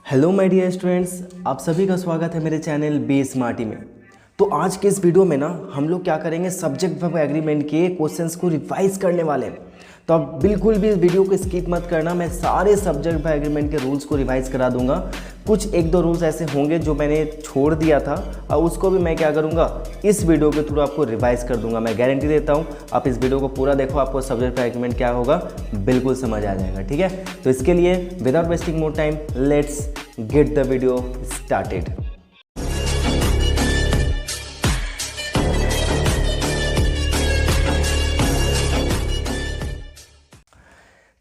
Hello my dear students, आप सभी का स्वागत है मेरे चैनल बी स्मार्टी में। तो आज के इस वीडियो में ना हम लोग क्या करेंगे, सब्जेक्ट वर्ब एग्रीमेंट के क्वेश्चंस को रिवाइज करने वाले हैं। तो आप बिल्कुल भी इस वीडियो को स्किप मत करना, मैं सारे सब्जेक्ट वर्ब एग्रीमेंट के रूल्स को रिवाइज करा दूंगा। कुछ एक दो रूल्स ऐसे होंगे जो मैंने छोड़ दिया था और उसको भी मैं क्या करूँगा, इस वीडियो के थ्रू आपको रिवाइज कर दूंगा। मैं गारंटी देता हूँ आप इस वीडियो को पूरा देखो, आपको सब्जेक्ट वर्ब एग्रीमेंट क्या होगा बिल्कुल समझ आ जाएगा। ठीक है, तो इसके लिए without wasting more time let's get the video started।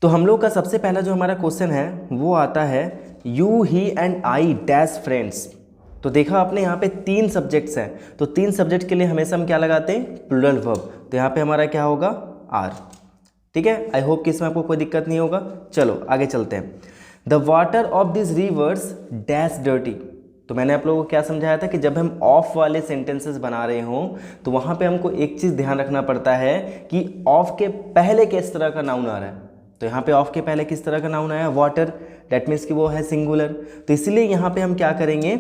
तो हम लोग का सबसे पहला जो हमारा क्वेश्चन है वो आता है you he and I dash friends. तो देखा आपने यहाँ पे तीन सब्जेक्ट्स हैं, तो तीन सब्जेक्ट के लिए हमेशा हम क्या लगाते हैं, प्लूरल वर्ब। तो यहाँ पे हमारा क्या होगा, आर। ठीक है, आई होप कि इसमें आपको कोई दिक्कत नहीं होगा। चलो आगे चलते हैं। The water of this reverse dash dirty. तो मैंने आप लोगों को क्या समझाया था कि जब हम ऑफ वाले सेंटेंसेस बना रहे हों तो वहाँ पे हमको एक चीज़ ध्यान रखना पड़ता है कि ऑफ के पहले किस तरह का नाउन आ रहा है। तो यहाँ पे ऑफ के पहले किस तरह का नाउन आया, वाटर, डैट मीन्स कि वो है सिंगुलर। तो इसलिए यहाँ पे हम क्या करेंगे,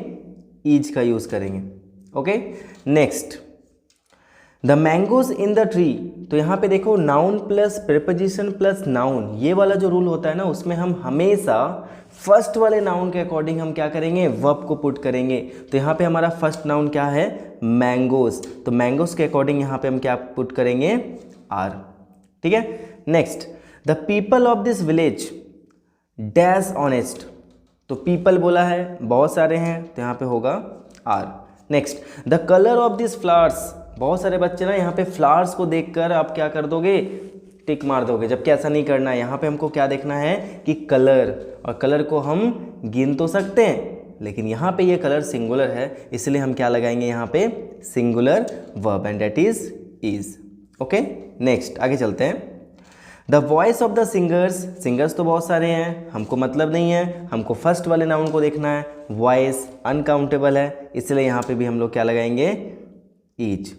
ईज का यूज़ करेंगे। Okay, next the mangoes in the tree. तो यहाँ पे देखो noun plus preposition plus noun, ये वाला जो रूल होता है ना, उसमें हम हमेशा फर्स्ट वाले नाउन के अकॉर्डिंग हम क्या करेंगे, वर्ब को पुट करेंगे। तो यहाँ पे हमारा फर्स्ट नाउन क्या है, मैंगोज। तो मैंगोज के अकॉर्डिंग यहाँ पे हम क्या पुट करेंगे, आर। ठीक है, next the people of this village dash honest. तो पीपल बोला है, बहुत सारे हैं, तो यहाँ पे होगा are. Next the colour of this flowers. बहुत सारे बच्चे ना यहाँ पे फ्लावर्स को देखकर आप क्या कर दोगे, टिक मार दोगे, जबकि ऐसा नहीं करना है। यहाँ पे हमको क्या देखना है कि कलर, और कलर को हम गिन तो सकते हैं लेकिन यहाँ पे ये कलर सिंगुलर है, इसलिए हम क्या लगाएंगे यहाँ पे, singular verb, and that is. Okay, next आगे चलते हैं। The voice of the singers. Singers तो बहुत सारे हैं, हमको मतलब नहीं है, हमको फर्स्ट वाले नाउन को देखना है। वॉइस अनकाउंटेबल है, इसलिए यहाँ पे भी हम लोग क्या लगाएंगे, each.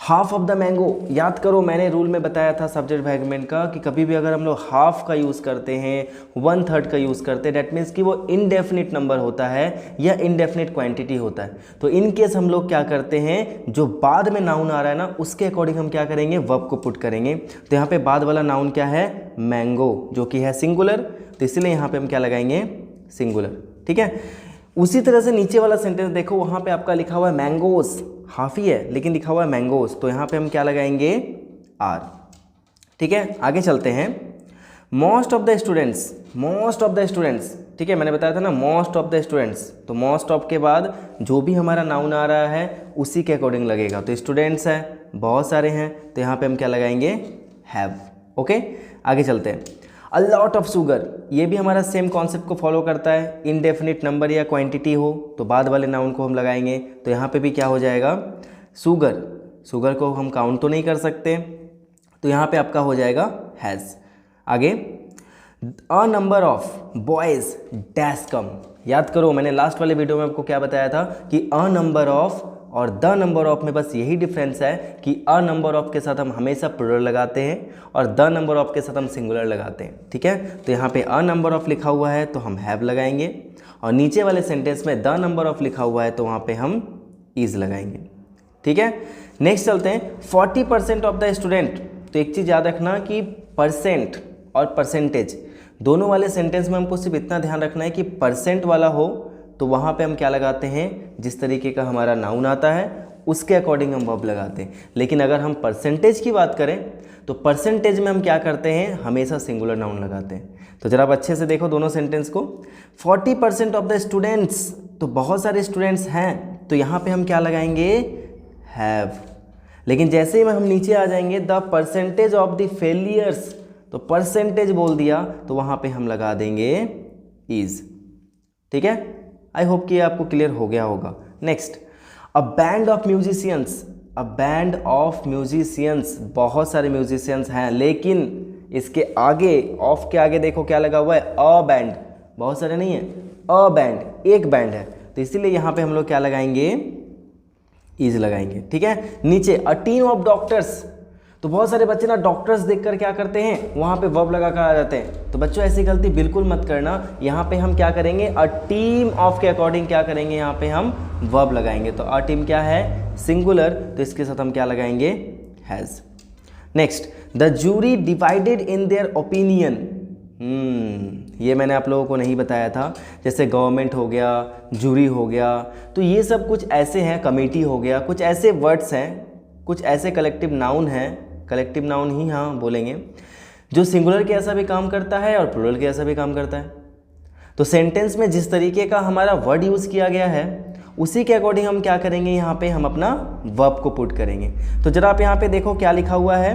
Half of the mango. याद करो मैंने रूल में बताया था सब्जेक्ट वर्ब एग्रीमेंट का कि कभी भी अगर हम लोग हाफ का यूज़ करते हैं, 1/3 का यूज़ करते हैं, डैट मीन्स कि वो इनडेफिनिट नंबर होता है या इनडेफिनिट क्वांटिटी होता है। तो इन केस हम लोग क्या करते हैं, जो बाद में नाउन आ रहा है ना, उसके अकॉर्डिंग हम क्या करेंगे, वर्ब को पुट करेंगे। तो यहाँ पे बाद वाला नाउन क्या है, मैंगो, जो कि है सिंगुलर, तो इसलिए यहाँ पे हम क्या लगाएंगे, सिंगुलर। ठीक है, उसी तरह से नीचे वाला सेंटेंस देखो, वहाँ पे आपका लिखा हुआ है मैंगोस, हाफ ही है लेकिन लिखा हुआ है मैंगोस, तो यहाँ पे हम क्या लगाएंगे, आर। ठीक है, आगे चलते हैं। Most of the students. Most of the students, ठीक है, मैंने बताया था ना मोस्ट ऑफ द स्टूडेंट्स, तो मोस्ट ऑफ के बाद जो भी हमारा नाउन आ रहा है उसी के अकॉर्डिंग लगेगा। तो स्टूडेंट्स है, बहुत सारे हैं, तो यहाँ पे हम क्या लगाएंगे, हैव। ओके, आगे चलते हैं। अ लॉट ऑफ शुगर, ये भी हमारा सेम कॉन्सेप्ट को फॉलो करता है। इनडेफिनिट नंबर या क्वांटिटी हो तो बाद वाले नाउन को हम लगाएंगे। तो यहाँ पे भी क्या हो जाएगा, शुगर। शुगर को हम काउंट तो नहीं कर सकते, तो यहाँ पे आपका हो जाएगा हैज़। आगे a number of boys dash come. याद करो मैंने लास्ट वाले वीडियो में आपको क्या बताया था कि अ नंबर ऑफ और द नंबर ऑफ में बस यही डिफरेंस है कि अ नंबर ऑफ के साथ हम हमेशा प्लूरल लगाते हैं और द नंबर ऑफ के साथ हम सिंगुलर लगाते हैं। ठीक है, तो यहाँ पे अ नंबर ऑफ लिखा हुआ है तो हम हैव लगाएंगे, और नीचे वाले सेंटेंस में द नंबर ऑफ लिखा हुआ है तो वहाँ पे हम इज लगाएंगे। ठीक है, नेक्स्ट चलते हैं। 40% ऑफ द स्टूडेंट। तो एक चीज़ याद रखना कि परसेंट और परसेंटेज दोनों वाले सेंटेंस में हमको सिर्फ इतना ध्यान रखना है कि परसेंट वाला हो तो वहाँ पे हम क्या लगाते हैं, जिस तरीके का हमारा नाउन आता है उसके अकॉर्डिंग हम वर्ब लगाते हैं। लेकिन अगर हम परसेंटेज की बात करें तो परसेंटेज में हम क्या करते हैं, हमेशा सिंगुलर नाउन लगाते हैं। तो जरा आप अच्छे से देखो दोनों सेंटेंस को। 40% ऑफ द स्टूडेंट्स, तो बहुत सारे स्टूडेंट्स हैं, तो यहाँ पे हम क्या लगाएंगे, हैव। लेकिन जैसे ही हम नीचे आ जाएंगे the percentage of the failures, तो परसेंटेज बोल दिया तो वहाँ पे हम लगा देंगे इज। ठीक है, आई होप कि आपको क्लियर हो गया होगा। Next a band of musicians. A band of musicians, बहुत सारे म्यूजिशियंस हैं, लेकिन इसके आगे ऑफ के आगे देखो क्या लगा हुआ है, अ बैंड। बहुत सारे नहीं है, अ बैंड, एक बैंड है, तो इसीलिए यहाँ पे हम लोग क्या लगाएंगे, इज लगाएंगे। ठीक है, नीचे अ टीम ऑफ डॉक्टर्स। तो बहुत सारे बच्चे ना डॉक्टर्स देखकर क्या करते हैं, वहाँ पे वर्ब लगा कर आ जाते हैं। तो बच्चों ऐसी गलती बिल्कुल मत करना। यहाँ पे हम क्या करेंगे, अ टीम ऑफ के अकॉर्डिंग क्या करेंगे, यहाँ पे हम वर्ब लगाएंगे। तो अ टीम क्या है, सिंगुलर, तो इसके साथ हम क्या लगाएंगे, has. Next, the jury divided in their opinion. ये मैंने आप लोगों को नहीं बताया था। जैसे गवर्नमेंट हो गया, जूरी हो गया, तो ये सब कुछ ऐसे हैं, कमेटी हो गया, कुछ ऐसे वर्ड्स हैं, कुछ ऐसे कलेक्टिव नाउन हैं, कलेक्टिव नाउन ही हाँ बोलेंगे, जो सिंगुलर के ऐसा भी काम करता है और प्लूरल के ऐसा भी काम करता है। तो सेंटेंस में जिस तरीके का हमारा वर्ड यूज़ किया गया है उसी के अकॉर्डिंग हम क्या करेंगे, यहाँ पे हम अपना वर्ब को पुट करेंगे। तो जरा आप यहाँ पे देखो क्या लिखा हुआ है,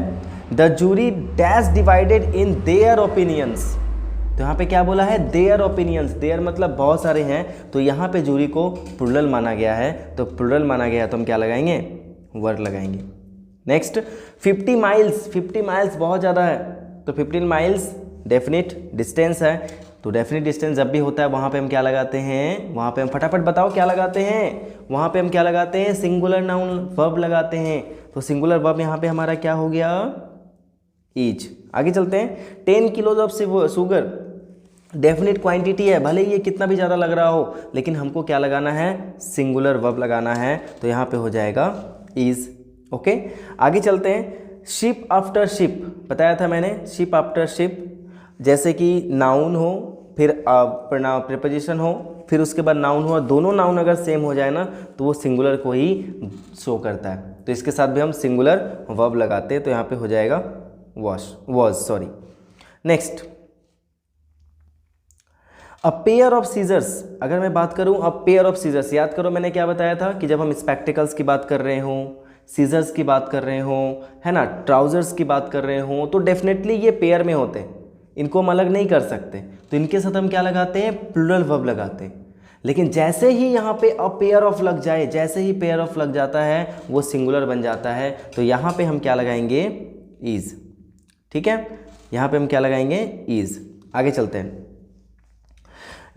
the jury dash divided in their opinions. तो यहाँ पे क्या बोला है, देयर ओपिनियंस। देयर मतलब बहुत सारे हैं, तो यहाँ पे जूरी को प्लूरल माना गया है। तो प्लूरल माना गया तो हम क्या लगाएंगे, वर्ड लगाएंगे। Next, 50 miles. 50 माइल्स बहुत ज़्यादा है, तो 15 माइल्स डेफिनिट डिस्टेंस है। तो डेफिनिट डिस्टेंस जब भी होता है वहाँ पे हम क्या लगाते हैं, वहाँ पे हम फटाफट बताओ क्या लगाते हैं, वहाँ पे हम क्या लगाते हैं, सिंगुलर नाउन वर्ब लगाते हैं। तो सिंगुलर वर्ब यहाँ पे हमारा क्या हो गया, ईच। आगे चलते हैं, 10 kilos of sugar definite quantity है, भले ये कितना भी ज़्यादा लग रहा हो, लेकिन हमको क्या लगाना है, सिंगुलर वर्ब लगाना है। तो यहाँ पे हो जाएगा इज। ओके, आगे चलते हैं, शिप आफ्टर शिप बताया था मैंने, शिप आफ्टर शिप, जैसे कि नाउन हो, फिर प्रीपोजिशन हो, फिर उसके बाद नाउन हो, और दोनों नाउन अगर सेम हो जाए ना तो वो सिंगुलर को ही शो करता है। तो इसके साथ भी हम सिंगुलर वर्ब लगाते हैं। तो यहाँ पे हो जाएगा was, sorry. Next, a pair of scissors. अगर मैं बात करूं अ पेयर ऑफ सीजर्स, याद करो मैंने क्या बताया था कि जब हम स्पेक्टिकल्स की बात कर रहे हों, सीजर्स की बात कर रहे हों, है ना, ट्राउजर्स की बात कर रहे हों, तो डेफिनेटली ये पेयर में होते हैं, इनको हम अलग नहीं कर सकते। तो इनके साथ हम क्या लगाते हैं, प्लूरल वर्ब लगाते हैं। लेकिन जैसे ही यहाँ पे अ पेयर ऑफ लग जाए, जैसे ही पेयर ऑफ लग जाता है वो सिंगुलर बन जाता है। तो यहाँ पे हम क्या लगाएंगे, इज। ठीक है, यहाँ पे हम क्या लगाएंगे, इज। आगे चलते हैं,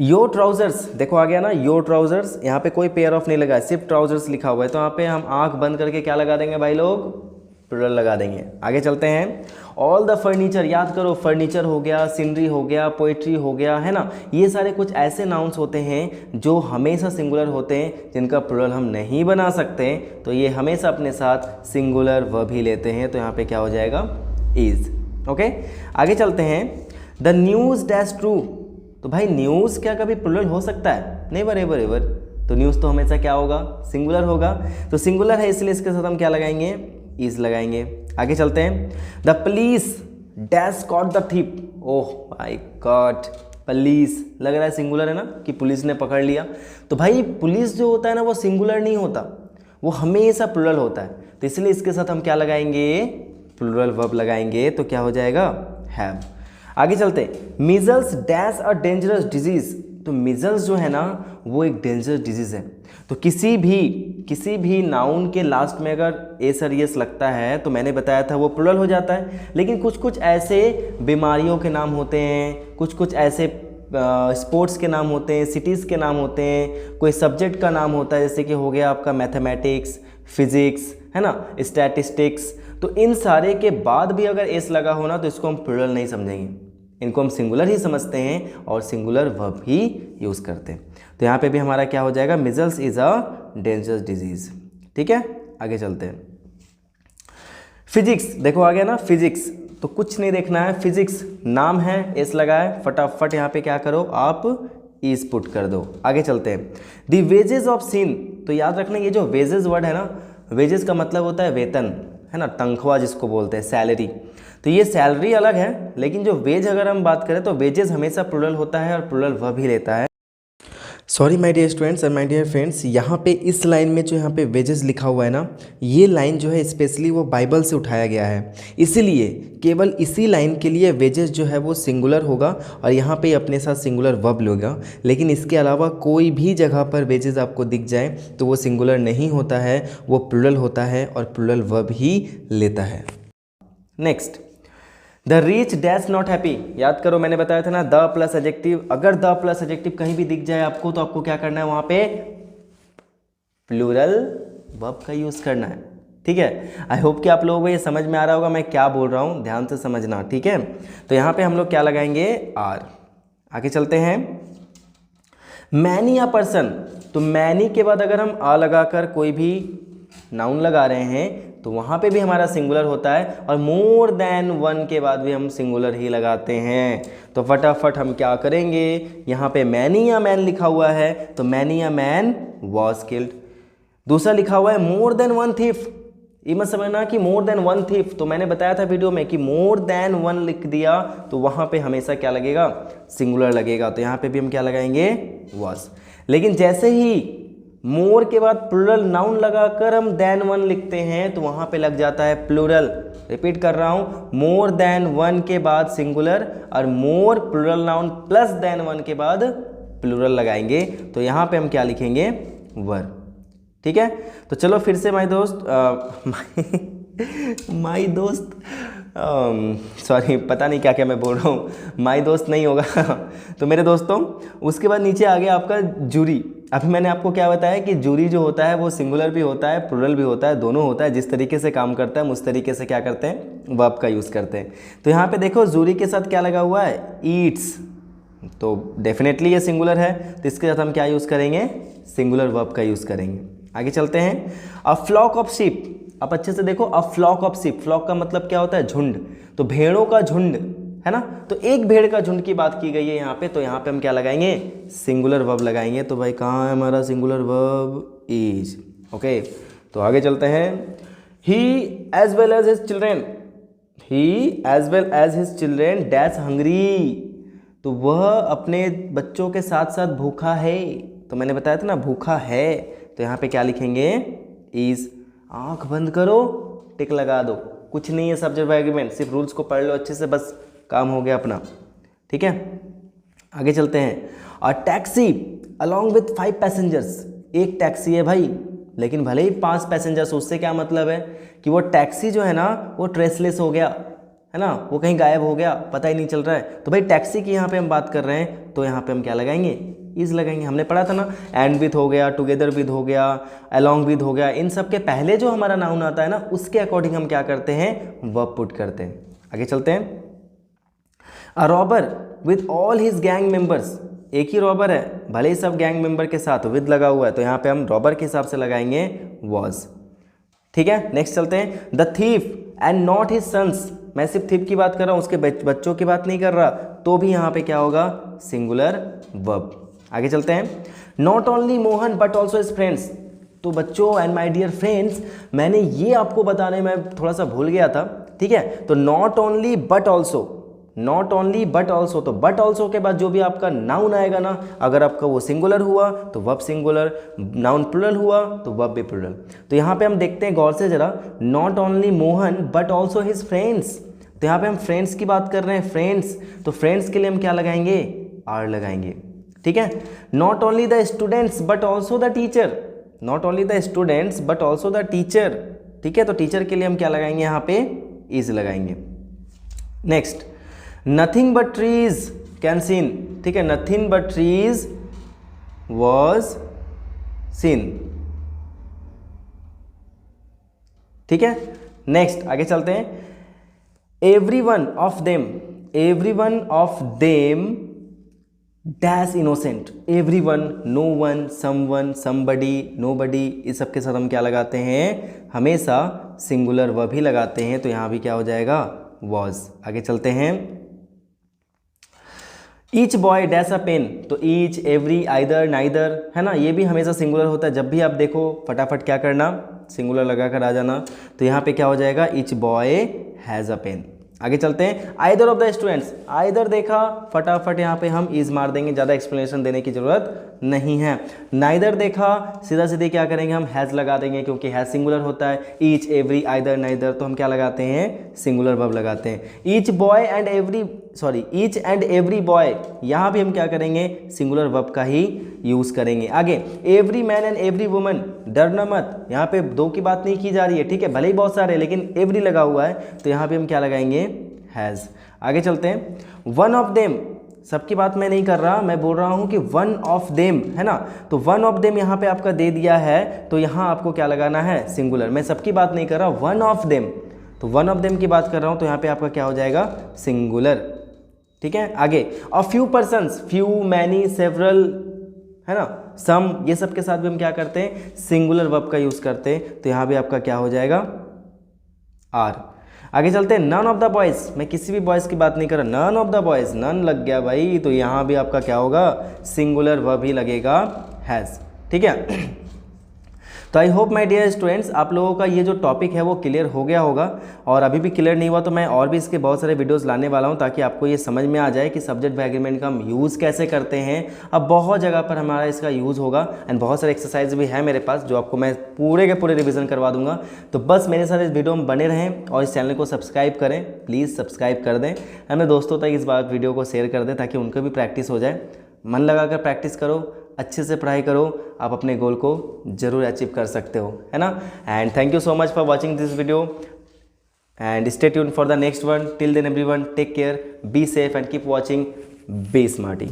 योर ट्राउजर्स, देखो आ गया ना, योर ट्राउजर्स, यहाँ पे कोई पेयर ऑफ नहीं लगा है, सिर्फ ट्राउजर्स लिखा हुआ है। तो यहाँ पे हम आंख बंद करके क्या लगा देंगे भाई लोग, प्लूरल लगा देंगे। आगे चलते हैं, ऑल द फर्नीचर, याद करो फर्नीचर हो गया, सीनरी हो गया, पोइट्री हो गया, है ना, ये सारे कुछ ऐसे नाउन्स होते हैं जो हमेशा सिंगुलर होते हैं, जिनका प्लूरल हम नहीं बना सकते। तो ये हमेशा अपने साथ सिंगुलर वर्ब ही लेते हैं। तो यहाँ पे क्या हो जाएगा, इज। ओके, आगे चलते हैं, द न्यूज़ डैश ट्रू। तो भाई न्यूज़ क्या कभी प्लूरल हो सकता है, नेवर एवर एवर। तो न्यूज़ तो हमेशा क्या होगा, सिंगुलर होगा। तो सिंगुलर है इसलिए इसके साथ हम क्या लगाएंगे, इज लगाएंगे। आगे चलते हैं, the police dash caught the thief. Oh my God, police लग रहा है सिंगुलर है ना, कि पुलिस ने पकड़ लिया। तो भाई पुलिस जो होता है ना वो सिंगुलर नहीं होता, वो हमेशा प्लूरल होता है। तो इसलिए इसके साथ हम क्या लगाएंगे, प्लूरल वर्ब लगाएंगे। तो क्या हो जाएगा, हैव। आगे चलते हैं, measles dash a dangerous disease. तो मीजल्स जो है ना वो एक डेंजरस डिजीज है। तो किसी भी नाउन के लास्ट में अगर एस लगता है तो मैंने बताया था वो प्लूरल हो जाता है। लेकिन कुछ कुछ ऐसे बीमारियों के नाम होते हैं, कुछ कुछ ऐसे स्पोर्ट्स के नाम होते हैं, सिटीज़ के नाम होते हैं, कोई सब्जेक्ट का नाम होता है, जैसे कि हो गया आपका मैथमेटिक्स, फिजिक्स, है ना, स्टैटिस्टिक्स। तो इन सारे के बाद भी अगर एस लगा हो ना तो इसको हम प्लूरल नहीं समझेंगे, इनको हम सिंगुलर ही समझते हैं और सिंगुलर वर्ब ही यूज़ करते हैं। तो यहाँ पे भी हमारा क्या हो जाएगा, measles is a dangerous disease. ठीक है, आगे चलते हैं, फिजिक्स, देखो आ गया ना फिजिक्स। तो कुछ नहीं देखना है, फिजिक्स नाम है, एस लगा है, फटाफट यहाँ पे क्या करो आप, इज पुट कर दो। आगे चलते हैं, द वेजेस ऑफ सिन। तो याद रखना ये जो वेजेस वर्ड है ना, वेजेस का मतलब होता है वेतन, है ना, तनख्वाह जिसको बोलते हैं, सैलरी। तो ये सैलरी अलग है, लेकिन जो वेज अगर हम बात करें तो वेजेस हमेशा प्लूरल होता है और प्लूरल वर्ब ही लेता है। Sorry my dear students and my dear friends, यहाँ पे इस लाइन में जो यहाँ पे वेजेस लिखा हुआ है ना, ये लाइन जो है स्पेशली वो बाइबल से उठाया गया है, इसीलिए केवल इसी लाइन के लिए वेजेस जो है वो सिंगुलर होगा और यहाँ पे अपने साथ सिंगुलर वर्ब लेगा। लेकिन इसके अलावा कोई भी जगह पर वेजेस आपको दिख जाए तो वो सिंगुलर नहीं होता है, वो प्लूरल होता है और प्लूरल वर्ब ही लेता है। Next, the rich dash not happy. याद करो मैंने बताया था ना, द प्लस एडजेक्टिव, अगर द प्लस एडजेक्टिव कहीं भी दिख जाए आपको तो आपको क्या करना है, वहाँ पे प्लूरल वर्ब का यूज़ करना है। ठीक है। आई होप कि आप लोगों को ये समझ में आ रहा होगा मैं क्या बोल रहा हूँ, ध्यान से समझना, ठीक है। तो यहाँ पे हम लोग क्या लगाएंगे, आर। आगे चलते हैं, मैनी अ पर्सन, तो मैनी के बाद अगर हम आ लगाकर कोई भी नाउन लगा रहे हैं तो वहाँ पे भी हमारा सिंगुलर होता है, और मोर देन वन के बाद भी हम सिंगुलर ही लगाते हैं। तो फटाफट हम क्या करेंगे, यहाँ पे मैनी अ मैन लिखा हुआ है तो many a man was killed. दूसरा लिखा हुआ है मोर देन वन थीफ, ये मत समझना कि मोर देन वन थीफ, तो मैंने बताया था वीडियो में कि मोर देन वन लिख दिया तो वहाँ पे हमेशा क्या लगेगा, सिंगुलर लगेगा। तो यहाँ पे भी हम क्या लगाएंगे, वॉज। लेकिन जैसे ही मोर के बाद प्लूरल नाउन लगाकर हम देन वन लिखते हैं तो वहाँ पे लग जाता है प्लूरल। रिपीट कर रहा हूँ, मोर देन वन के बाद सिंगुलर, और more plural noun plus than one के बाद प्लूरल लगाएंगे तो यहाँ पे हम क्या लिखेंगे, वर। ठीक है, तो चलो फिर से माय दोस्त, माय दोस्त, सॉरी पता नहीं क्या क्या मैं बोल रहा हूँ, माय दोस्त नहीं होगा तो मेरे दोस्तों, उसके बाद नीचे आ गया आपका जूरी। अभी मैंने आपको क्या बताया कि जूरी जो होता है वो सिंगुलर भी होता है, प्लूरल भी होता है, दोनों होता है। जिस तरीके से काम करता है हम उस तरीके से क्या करते हैं, वर्ब का यूज़ करते हैं। तो यहाँ पे देखो जूरी के साथ क्या लगा हुआ है, ईट्स, तो डेफिनेटली ये सिंगुलर है, तो इसके साथ हम क्या यूज़ करेंगे, सिंगुलर वर्ब का यूज़ करेंगे। आगे चलते हैं, अ फ्लॉक ऑफ शीप। आप अच्छे से देखो, a flock of sheep, flock का मतलब क्या होता है, झुंड, तो भेड़ों का झुंड है ना, तो एक भेड़ का झुंड की बात की गई है यहाँ पे, तो यहाँ पे हम क्या लगाएंगे, सिंगुलर वर्ब लगाएंगे। तो भाई कहाँ है हमारा सिंगुलर वर्ब, इज। ओके, तो आगे चलते हैं, he as well as his children, he as well as his children dash hungry, तो वह अपने बच्चों के साथ साथ भूखा है। तो मैंने बताया था ना भूखा है, तो यहाँ पे क्या लिखेंगे, इज। आंख बंद करो, टिक लगा दो, कुछ नहीं है सब्जेक्ट एग्रीमेंट, सिर्फ रूल्स को पढ़ लो अच्छे से, बस काम हो गया अपना। ठीक है, आगे चलते हैं, a taxi along with 5 passengers, एक टैक्सी है भाई, लेकिन भले ही 5 पैसेंजर्स, उससे क्या मतलब है कि वो टैक्सी जो है ना वो ट्रेसलेस हो गया है ना, वो कहीं गायब हो गया, पता ही नहीं चल रहा है। तो भाई टैक्सी की यहाँ पे हम बात कर रहे हैं, तो यहाँ पे हम क्या लगाएंगे, इज लगाएंगे। हमने पढ़ा था ना, एंड विथ हो गया, टुगेदर विथ हो गया, अलॉन्ग विथ हो गया, इन सब के पहले जो हमारा नाउन आता है ना उसके अकॉर्डिंग हम क्या करते हैं, वर्ब पुट करते हैं। आगे चलते हैं, a robber with all his gang members, एक ही रॉबर है भले ही सब गैंग मेंबर के साथ, विद लगा हुआ है, तो यहाँ पे हम रॉबर के हिसाब से लगाएंगे वॉज। ठीक है, नेक्स्ट चलते हैं, the thief and not his sons, मैं सिर्फ थीफ की बात कर रहा हूँ, उसके बच्चों की बात नहीं कर रहा, तो भी यहाँ पे क्या होगा, सिंगुलर वर्ब। आगे चलते हैं, not only Mohan but also his friends, तो बच्चों एंड माय डियर फ्रेंड्स, मैंने ये आपको बताने में थोड़ा सा भूल गया था। ठीक है, तो not only but also, not only but also, तो बट ऑल्सो के बाद जो भी आपका नाउन आएगा ना, अगर आपका वो सिंगुलर हुआ तो वर्ब सिंगुलर, नाउन प्लूरल हुआ तो वर्ब भी प्लूरल। तो यहाँ पे हम देखते हैं गौर से जरा, not only Mohan but also his friends, तो यहाँ पे हम फ्रेंड्स की बात कर रहे हैं, फ्रेंड्स, तो फ्रेंड्स के लिए हम क्या लगाएंगे, आर लगाएंगे। ठीक है, not only the students but also the teacher, not only the students but also the teacher. ठीक है, तो टीचर के लिए हम क्या लगाएंगे, यहाँ पे इज लगाएंगे। Next, nothing but trees can seen, ठीक है, nothing but trees was seen. ठीक है, नेक्स्ट आगे चलते हैं, every one of them, every one of them dash innocent, every one, no one, some one, somebody, nobody, इस सब के साथ हम क्या लगाते हैं, हमेशा सिंगुलर वर्ब ही लगाते हैं, तो यहाँ भी क्या हो जाएगा, वॉज। आगे चलते हैं, each boy dash a pen, तो ईच, एवरी, आइदर, नाइदर, है ना, ये भी हमेशा सिंगुलर होता है। जब भी आप देखो फटाफट क्या करना, सिंगुलर लगाकर आ जाना, तो यहाँ पे क्या हो जाएगा, each boy has a pen. आगे चलते हैं, either of the students, either देखा फटाफट यहाँ पे हम इज मार देंगे, ज़्यादा एक्सप्लेनेशन देने की जरूरत नहीं है। नाइदर देखा सीधा सीधे क्या करेंगे, हम हैज़ लगा देंगे, क्योंकि हैज़ सिंगुलर होता है। ईच, एवरी, आइदर, नाइदर, तो हम क्या लगाते हैं, सिंगुलर वर्ब लगाते हैं। Each boy and every, sorry each and every boy, यहाँ भी हम क्या करेंगे, सिंगुलर वर्ब का ही यूज़ करेंगे। आगे, every man and every woman, डरना मत, यहाँ पे दो की बात नहीं की जा रही है, ठीक है, भले ही बहुत सारे, लेकिन एवरी लगा हुआ है, तो यहाँ पे हम क्या लगाएंगे, हैज़। आगे चलते हैं, वन ऑफ देम, सबकी बात मैं नहीं कर रहा, मैं बोल रहा हूँ कि वन ऑफ देम, है ना। तो वन ऑफ देम यहाँ पे आपका दे दिया है, तो यहाँ आपको क्या लगाना है, सिंगुलर। मैं सबकी बात नहीं कर रहा, वन ऑफ देम, तो वन ऑफ देम की बात कर रहा हूँ, तो यहाँ पे आपका क्या हो जाएगा, सिंगुलर। ठीक है, आगे। और few persons, few, many, several, है ना, सम, ये सब के साथ भी हम क्या करते हैं, सिंगुलर वर्ब का यूज़ करते हैं, तो यहाँ भी आपका क्या हो जाएगा, आर। आगे चलते हैं, नन ऑफ द बॉयज़, मैं किसी भी बॉयज़ की बात नहीं कर रहा, none of the boys, none लग गया भाई, तो यहाँ भी आपका क्या होगा, सिंगुलर वर्ब ही लगेगा, हैज़। ठीक है। तो I hope my dear students, आप लोगों का ये जो टॉपिक है वो क्लियर हो गया होगा, और अभी भी क्लियर नहीं हुआ तो मैं और भी इसके बहुत सारे वीडियोस लाने वाला हूँ, ताकि आपको ये समझ में आ जाए कि सब्जेक्ट बाय एग्रीमेंट का हम यूज़ कैसे करते हैं। अब बहुत जगह पर हमारा इसका यूज़ होगा, एंड बहुत सारे एक्सरसाइज भी है मेरे पास जो आपको मैं पूरे के पूरे रिविज़न करवा दूंगा। तो बस मेरे साथ इस वीडियो में बने रहें और इस चैनल को सब्सक्राइब करें, प्लीज़ सब्सक्राइब कर दें, अपने दोस्तों तक इस बात वीडियो को शेयर कर दें, ताकि उनको भी प्रैक्टिस हो जाए। मन लगाकर प्रैक्टिस करो, अच्छे से पढ़ाई करो, आप अपने गोल को जरूर अचीव कर सकते हो, है ना। And thank you so much for watching this video, and stay tuned for the next one. Till then everyone, take care, be safe and keep watching be smarty.